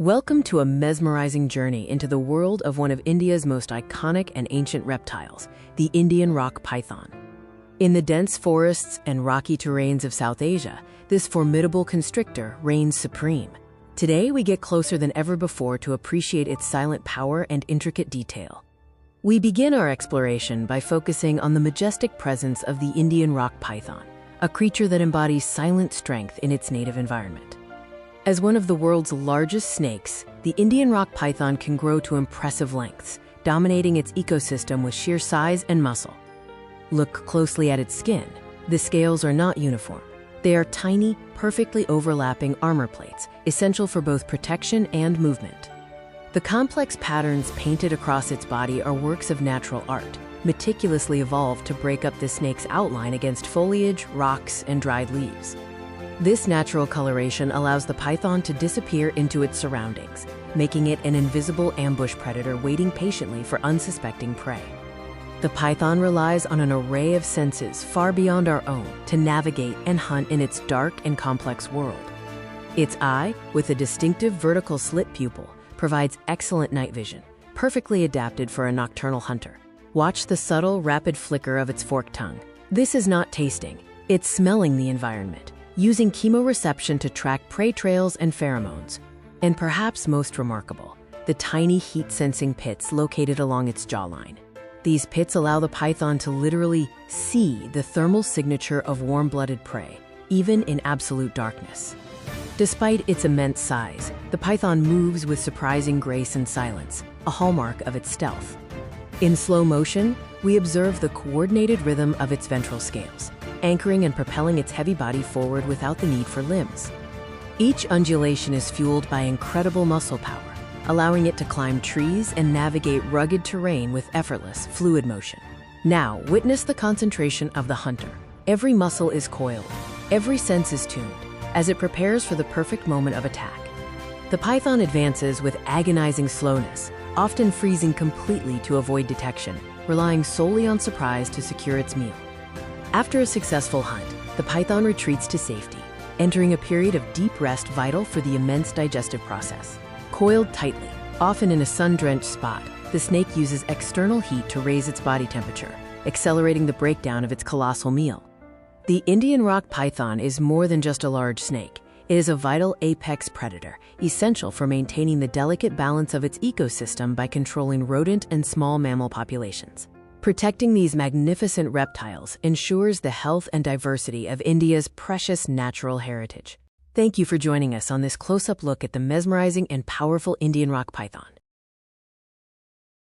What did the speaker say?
Welcome to a mesmerizing journey into the world of one of India's most iconic and ancient reptiles, the Indian rock python. In the dense forests and rocky terrains of South Asia, this formidable constrictor reigns supreme. Today, we get closer than ever before to appreciate its silent power and intricate detail. We begin our exploration by focusing on the majestic presence of the Indian rock python, a creature that embodies silent strength in its native environment. As one of the world's largest snakes, the Indian rock python can grow to impressive lengths, dominating its ecosystem with sheer size and muscle. Look closely at its skin. The scales are not uniform. They are tiny, perfectly overlapping armor plates, essential for both protection and movement. The complex patterns painted across its body are works of natural art, meticulously evolved to break up the snake's outline against foliage, rocks, and dried leaves. This natural coloration allows the python to disappear into its surroundings, making it an invisible ambush predator waiting patiently for unsuspecting prey. The python relies on an array of senses far beyond our own to navigate and hunt in its dark and complex world. Its eye, with a distinctive vertical slit pupil, provides excellent night vision, perfectly adapted for a nocturnal hunter. Watch the subtle, rapid flicker of its forked tongue. This is not tasting, it's smelling the environment, using chemoreception to track prey trails and pheromones. And perhaps most remarkable, the tiny heat-sensing pits located along its jawline. These pits allow the python to literally see the thermal signature of warm-blooded prey, even in absolute darkness. Despite its immense size, the python moves with surprising grace and silence, a hallmark of its stealth. In slow motion, we observe the coordinated rhythm of its ventral scales, anchoring and propelling its heavy body forward without the need for limbs. Each undulation is fueled by incredible muscle power, allowing it to climb trees and navigate rugged terrain with effortless, fluid motion. Now, witness the concentration of the hunter. Every muscle is coiled, every sense is tuned, as it prepares for the perfect moment of attack. The python advances with agonizing slowness, often freezing completely to avoid detection, relying solely on surprise to secure its meal. After a successful hunt, the python retreats to safety, entering a period of deep rest vital for the immense digestive process. Coiled tightly, often in a sun-drenched spot, the snake uses external heat to raise its body temperature, accelerating the breakdown of its colossal meal. The Indian rock python is more than just a large snake. It is a vital apex predator, essential for maintaining the delicate balance of its ecosystem by controlling rodent and small mammal populations. Protecting these magnificent reptiles ensures the health and diversity of India's precious natural heritage. Thank you for joining us on this close-up look at the mesmerizing and powerful Indian rock python.